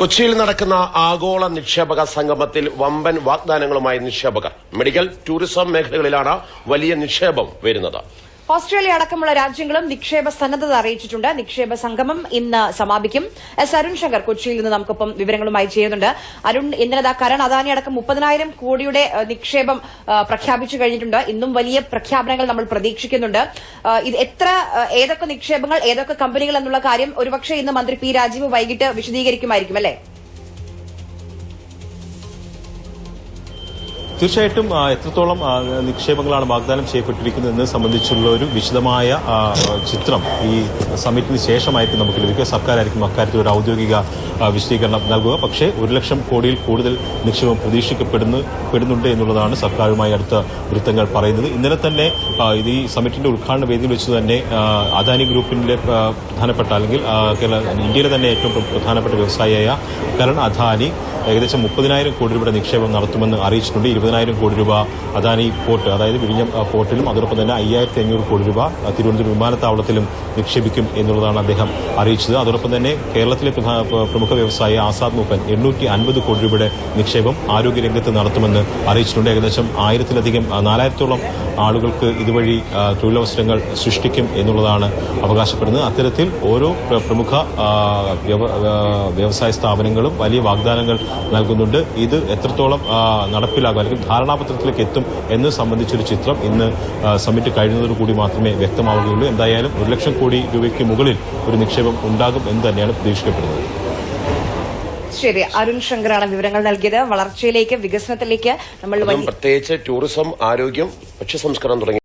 കൊച്ചിയിൽ നടക്കുന്ന ആഗോള നിക്ഷേപക സംഗമത്തിൽ വമ്പൻ വാഗ്ദാനങ്ങളുമായി നിക്ഷേപകർ. മെഡിക്കൽ, ടൂറിസം മേഖലകളിലാണ് വലിയ നിക്ഷേപം വരുന്നത്. ഓസ്ട്രേലിയ അടക്കമുള്ള രാജ്യങ്ങളും നിക്ഷേപ സന്നദ്ധത അറിയിച്ചിട്ടുണ്ട്. നിക്ഷേപ സംഗമം ഇന്ന് സമാപിക്കും. അരുൺ ശങ്കർ കൊച്ചിയിൽ നിന്ന് നമുക്കൊപ്പം വിവരങ്ങളുമായി ചെയ്യുന്നുണ്ട്. അരുൺ, ഇന്നലെ കരൺ അദാനി അടക്കം 30,000 കോടിയുടെ നിക്ഷേപം പ്രഖ്യാപിച്ചു കഴിഞ്ഞിട്ടുണ്ട്. ഇന്നും വലിയ പ്രഖ്യാപനങ്ങൾ നമ്മൾ പ്രതീക്ഷിക്കുന്നുണ്ട്. ഏതൊക്കെ നിക്ഷേപങ്ങൾ, ഏതൊക്കെ കമ്പനികൾ എന്നുള്ള കാര്യം ഒരുപക്ഷെ ഇന്ന് മന്ത്രി പി രാജീവ് വൈകിട്ട് വിശദീകരിക്കുമായിരിക്കും, അല്ലേ? തീർച്ചയായിട്ടും എത്രത്തോളം നിക്ഷേപങ്ങളാണ് വാഗ്ദാനം ചെയ്യപ്പെട്ടിരിക്കുന്നത് എന്നത് സംബന്ധിച്ചുള്ള ഒരു വിശദമായ ചിത്രം ഈ സമ്മിറ്റിന് ശേഷമായിരിക്കും നമുക്ക് ലഭിക്കുക. സർക്കാരായിരിക്കും അക്കാര്യത്തിൽ ഒരു ഔദ്യോഗിക വിശദീകരണം നൽകുക. പക്ഷേ 1 ലക്ഷം കോടിയിൽ കൂടുതൽ നിക്ഷേപം പ്രതീക്ഷിക്കപ്പെടുന്നുണ്ട് എന്നുള്ളതാണ് സർക്കാരുമായി അടുത്ത വൃത്തങ്ങൾ പറയുന്നത്. ഇന്നലെ തന്നെ ഇത് ഈ സമ്മിറ്റിന്റെ ഉദ്ഘാടന വേദിയിൽ വെച്ച് തന്നെ അദാനി ഗ്രൂപ്പിന്റെ പ്രധാനപ്പെട്ട അല്ലെങ്കിൽ ഇന്ത്യയിലെ തന്നെ ഏറ്റവും പ്രധാനപ്പെട്ട വ്യവസായിയായ കരൺ അദാനി ഏകദേശം 30,000 കോടി രൂപയുടെ നിക്ഷേപം നടത്തുമെന്ന് അറിയിച്ചിട്ടുണ്ട്. 20,000 കോടി രൂപ അദാനി പോർട്ട്, അതായത് വിഴിഞ്ഞം പോർട്ടിലും അതോടൊപ്പം തന്നെ 5,500 കോടി രൂപ തിരുവനന്തപുരം വിമാനത്താവളത്തിലും നിക്ഷേപിക്കും എന്നുള്ളതാണ് അദ്ദേഹം അറിയിച്ചത്. അതോടൊപ്പം തന്നെ കേരളത്തിലെ പ്രമുഖ വ്യവസായി ആസാദ് മൂപ്പൻ 850 കോടി രൂപയുടെ നിക്ഷേപം ആരോഗ്യരംഗത്ത് നടത്തുമെന്ന് അറിയിച്ചിട്ടുണ്ട്. ഏകദേശം 4,000-ഓളം ആളുകൾക്ക് ഇതുവഴി തൊഴിലവസരങ്ങൾ സൃഷ്ടിക്കും എന്നുള്ളതാണ് അവകാശപ്പെടുന്നത്. അത്തരത്തിൽ ഓരോ പ്രമുഖ വ്യവസായ സ്ഥാപനങ്ങളും വലിയ വാഗ്ദാനങ്ങൾ നൽകുന്നുണ്ട്. ഇത് എത്രത്തോളം നടപ്പിലാകും അല്ലെങ്കിൽ ധാരണാപത്രത്തിലേക്ക് എത്തും എന്ന് സംബന്ധിച്ചൊരു ചിത്രം ഇന്ന് സമ്മിറ്റ് കഴിയുന്നതോടുകൂടി മാത്രമേ വ്യക്തമാവുകയുള്ളൂ. എന്തായാലും 1 ലക്ഷം കോടി രൂപയ്ക്ക് മുകളിൽ ഒരു നിക്ഷേപം ഉണ്ടാകും എന്ന് തന്നെയാണ് പ്രതീക്ഷിക്കപ്പെടുന്നത്. ശരി, അരുൺ ശങ്കറാണ് വിവരങ്ങൾ നൽകിയത്. വളർച്ചയിലേക്ക്, വികസനത്തിലേക്ക് നമ്മൾ പ്രത്യേകിച്ച് ടൂറിസം, ആരോഗ്യം, ഭക്ഷ്യ സംസ്കരണം തുടങ്ങി